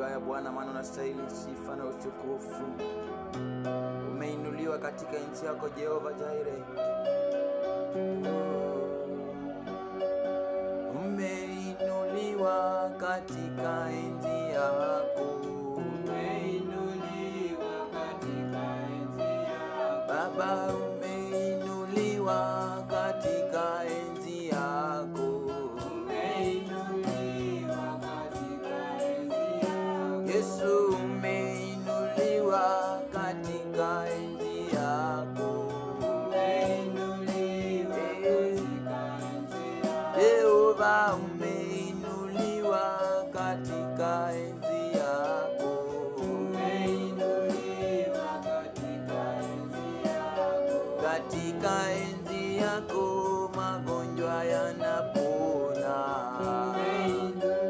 haya Bwana, maana unastahili sifa na utukufu. Umeinuliwa katika nchi yako Jehova Jireh. Umeinuliwa katika enzi yako. Umeinuliwa katika enzi yako. Baba, umeinuliwa katika enzi yako. Umeinuliwa katika enzi yako. Yesu, umeinuliwa katika enzi yako. Umeinuliwa katika enzi yako. Jehova, umeinuliwa katika enzi yako. Umeinuliwa katika enzi yako. Katika enzi yako magonjwa yanapona. Umeinuliwa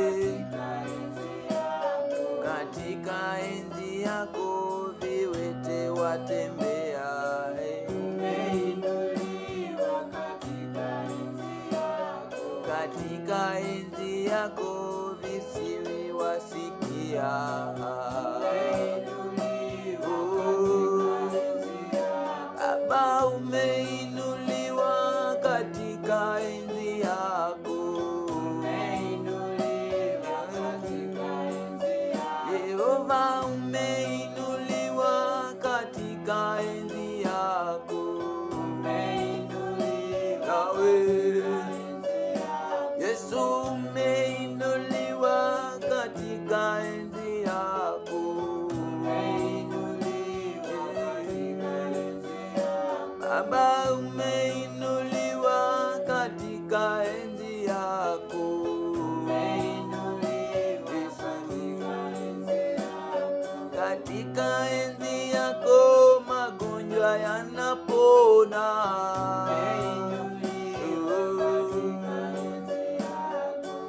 katika enzi yako. Katika enzi yako viwete watembea. Umeinuliwa katika enzi yako. Katika enzi yako visiwi wasikia. Baba, umeinuliwa katika enzi yako. Yehova, umeinuliwa katika enzi yako. Yesu, umeinuliwa katika enzi yako. Baba, umeinuliwa katika enzi yako. Katika enzi yako magonjwa yanapona.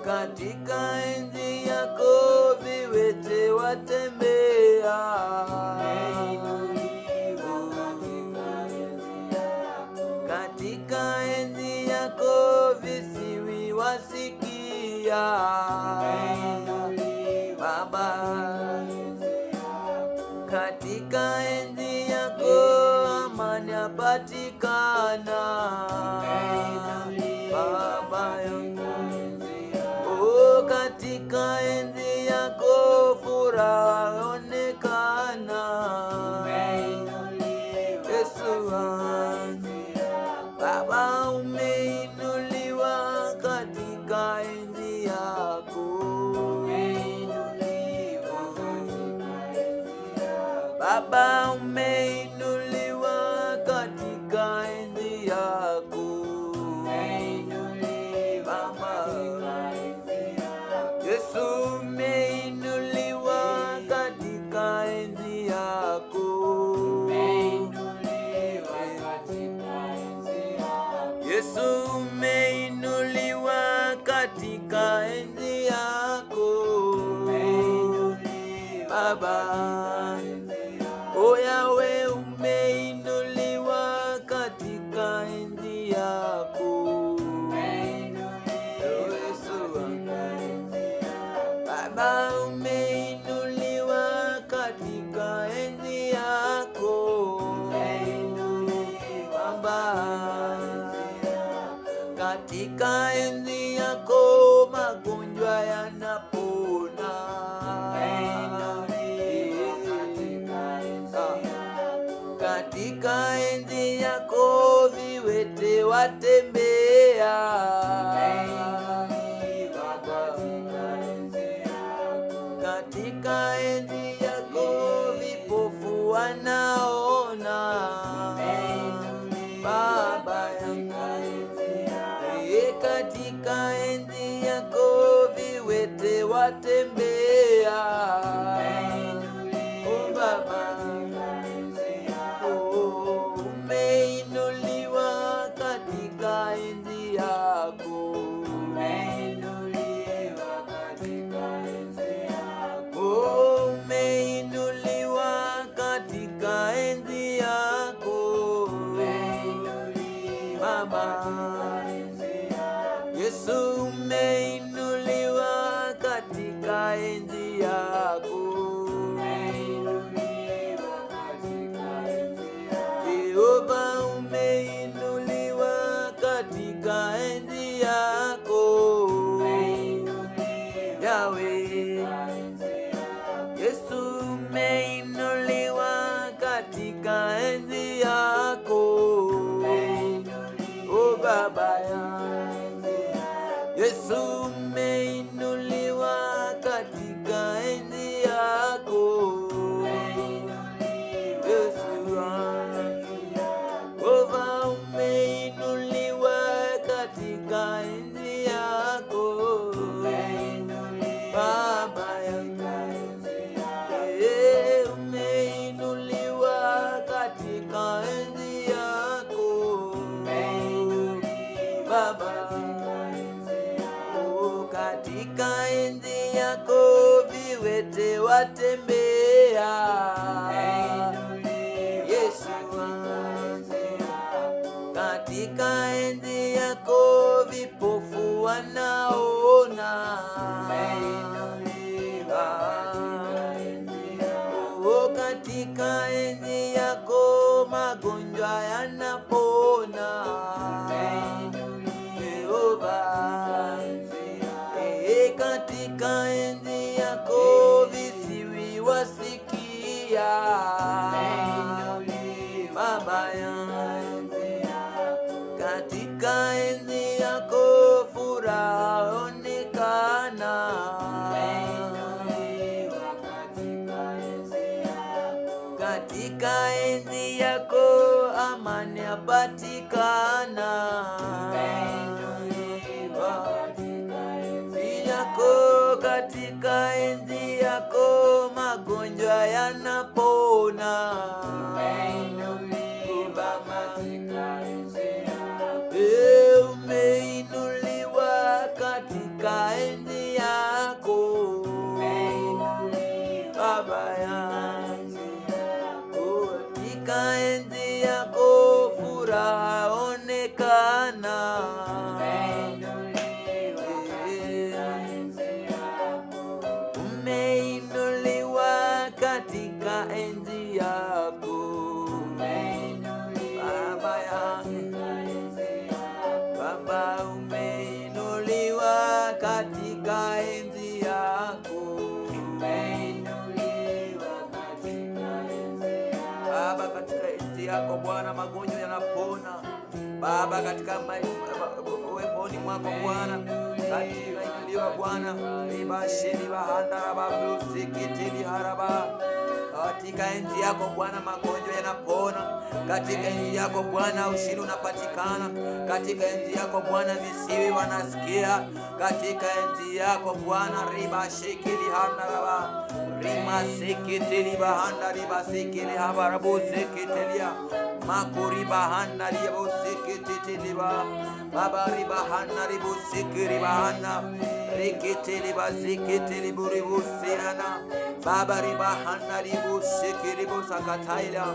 Katika enzi yako viwete watembea. Katika enzi yako visiwi wasikia. Baba, katika enzi yako amani yapatikana. Baba yangu, oh, katika enzi yako furaha onekana. Yesu wangu, Baba, umeinuliwa katika enzi yako. Baba, umeinuliwa katika enzi yako. Baba, Yesu, umeinuliwa katika enzi yako. Yesu, umeinuliwa katika enzi yako. Baba, oh Yahweh, umeinuliwa katika enzi yako. Yesu wangu, Baba, umeinuliwa katika enzi yako. Baba, katika enzi yako magonjwa yanapona. Katika enzi yako viwete watembea. Katika enzi yako vipofu wanaona. Baba yangu, katika enzi yako viwete watembea. Oh Baba, umeinuliwa katika enzi yako. Oh, umeinuliwa katika enzi yako. Baba, Yesu, umeinuliwa katika enzi yako. Jehova, umeinuliwa katika enzi yako. Yahweh, Yesu, umeinuliwa katika enzi yako. O Baba yangu, Yesu, umeinuliwa katika enzi yako. Yesu wangu, Yehova, umeinuliwa katika enzi yako. Baba yangu, umeinuliwa katika enzi yako. Baba, katika enzi yako viwete watembea. Yesu wangu, katika enzi yako vipofu wanaona. Katika enzi yako magonjwa yanapona. Jehova, katika enzi yako visiwi wasikia. Baba yangu, katika enzi yako furaha onekana. Katika enzi yako amani yapatikana. Katika enzi yako magonjwa yanapona. Umeinuliwa katika enzi yako. Baba yangu, katika enzi yako furaha onekana. Umeinuliwa katika enzi yako. Baba yangu, Baba, umeinuliwa katika enzi yako. Baba, katika enzi yako Bwana magonjwa yanapona. Baba, katika uweponi mwako Bwana, katika inaliwa Bwana ibasheni bahanda babu sikitili haraba. Katika enzi yako Bwana magonjwa yanapona. Katika enzi yako Bwana ushindi unapatikana. Katika enzi yako Bwana visiwi wanasikia. Katika enzi yako Bwana riba shikili handaraba rima sikitili bahanda riba sikili habarabu sikitilia makuri bahanda riba sikitili baba riba handa ribu sikiri bahanda rikitili bazikitili buribu siana baba riba handa ribu sikiri busakataila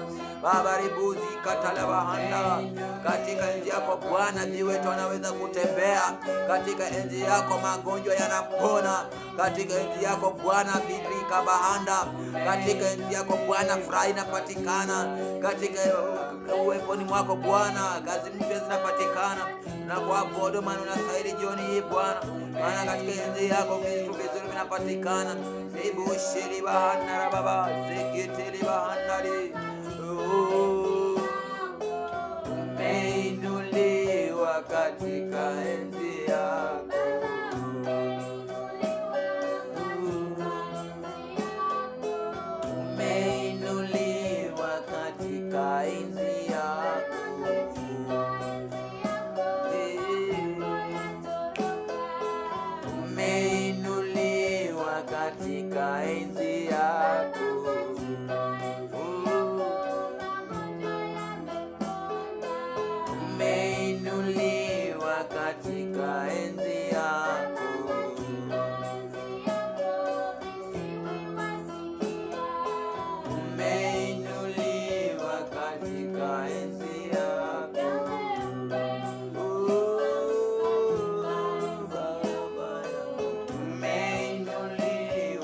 baba ribu zikatala bahanda. Katika enzi yako Bwana viwete wanaweza kutembea. Katika enzi yako magonjwa yanapona. Katika enzi yako Bwana vidrika bahanda. Katika enzi yako Bwana furaha inapatikana. Katika uweponi mwako Bwana kazi mpya zinapatikana. Na kwa bodo maana unastahili jioni hii Bwana. Maana katika enzi yako vitu vizuri vinapatikana. Ibu shiri bahanda baba zikitili bahanda li. Umeinuliwa katika enzi yako. Umeinuliwa katika enzi yako. Umeinuliwa katika enzi yako. Umeinuliwa katika enzi yako. Umeinuliwa katika enzi yako. Umeinuliwa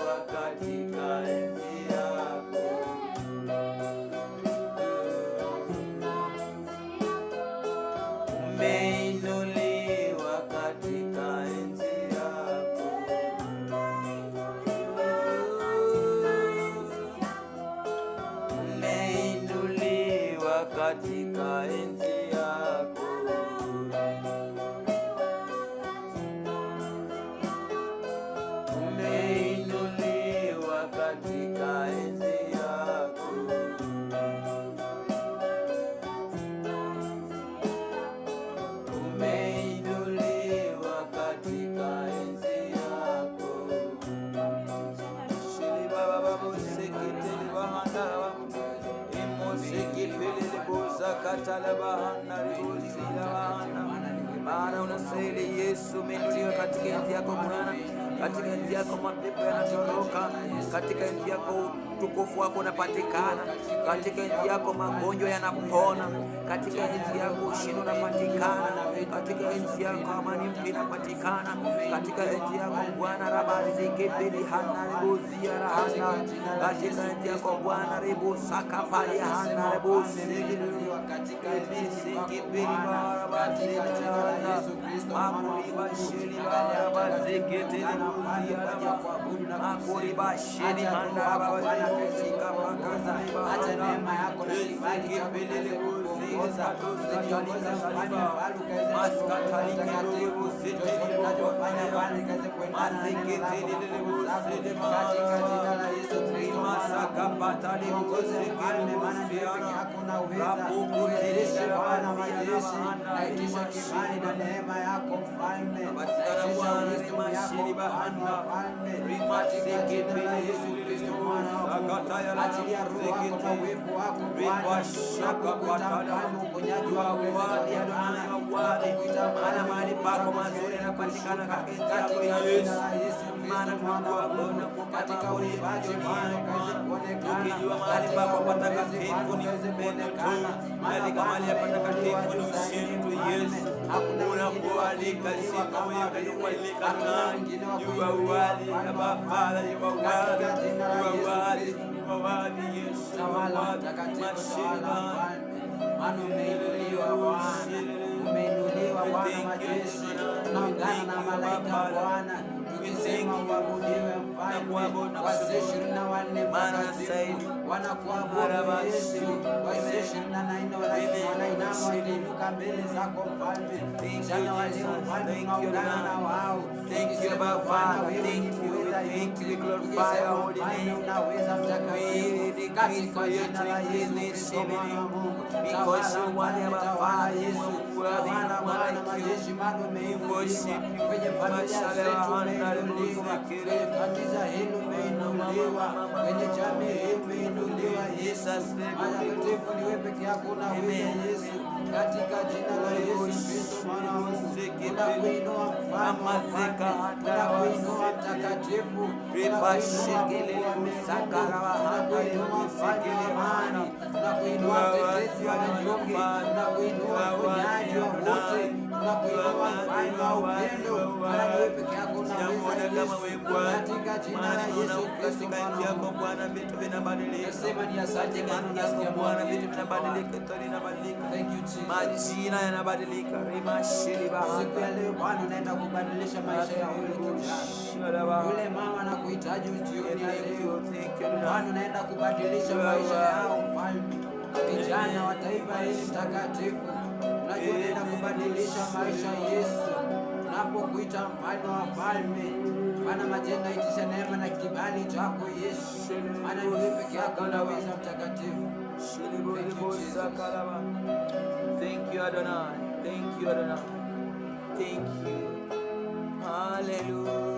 unastahili Yesu, umeinuliwa katika enzi yako Bwana. Katika enzi yako mapepo yanatoroka, katika enzi yako utukufu wako unapatikana, katika enzi yako magonjwa yanapona, katika enzi yako ushindi unapatikana, katika enzi yako amani mpya inapatikana, katika enzi yako Bwana rabazike pili hana rebuzia rahana, katika enzi yako Bwana rebusaka pali hana rebusi katika enzi kipili barabazia rahana makuriba sheli barabazike tili makuribasheni mandarabazika makazaiba acha neema yako na kibali kipelele kuongoza kuziongoza mfalme bali ukaweze maskatali takatifu tunachofanya Bwana ikaweze kuendana na neno lako katika jina la Yesu Kristo masakapatali ongoze mfalme, maana ndiye peke yako na uweza kuendesha Bwana majeshi. Naitisha kibali na neema yako mfalme, naitisha wisdom yako mfalme wa falme katika jina la Yesu Kristo mwana wa Mungu. Achilia roho wako na uwepo wako Bwana, tunapokuita mfalme uponyaji wako uwezalia Bwana, tunapokuita Bwana mahali pako mazuri yanapatikana katika jina la Yesu Kristo mwana wa Mungu. Katika uimbaji Bwana ukaweze kuonekana, mahali pako patakatifu ni kuonekana, katika mahali patakatifu ni ushindi Yesu. Hakuna unapoalika sifa wewe unapoalika nani you are worthy Baba Father, you are worthy, you are worthy, you are worthy Yesu. Tawala mtakatifu, tawala mfalme, maana umeinuliwa Bwana, umeinuliwa Bwana majeshi. Tunaungana na malaika Bwana tukisema uabudiwe mfalme. Wazee 24 matakatifu wanakuabudu Yesu, wazee 24 wanainama wakiinuka mbele zako mfalme. Jana walio mfalme tunaungana na wao. Thank you Baba Father, thank you, we glorify your holy name. Unaweza mtakatifu katika jina la Yesu Kristo mwana wa Mungu. Because you want Baba Father, Yesu Bwana Bwana majeshi, maana umeinuliwa kwenye familia zetu, umeinuliwa kwenye kanisa hili, umeinuliwa kwenye jamii hii, umeinuliwa Yesu. Mtakatifu ni wewe peke yako na wewe Yesu, katika jina la Yesu Kristo mwana wa Mungu. Tunakuinua mfalme wa falme, tunakuinua mtakatifu, tunakuinua mfalme wa amani, tunakuinua mtetezi wa wanyonge, tunakuinua mponyaji wa wote, tunakuinua mfalme wa upendo, maana wewe peke yako unaweza Yesu, katika jina la Yesu Kristo mwana wa Bwana. Vitu vinabadilika, nasema ni asante maana unasikia Bwana, vitu vinabadilika, tunabadilika. Thank you Jesus, majina yanabadilika. Rimashili bahari siku ya leo Bwana unaenda kubadilisha maisha ya yule kijana, yule mama anakuhitaji jioni ya leo. Bwana unaenda kubadilisha maisha yao mfalme, vijana wa taifa hili mtakatifu, unajua unaenda kubadilisha maisha Yesu. Tunapokuita mfalme wa falme, Bwana majengo itisha neema na kibali chako Yesu, maana ni wewe peke yako unaweza mtakatifu. Thank you Adonai, thank you Adonai, thank you, hallelujah.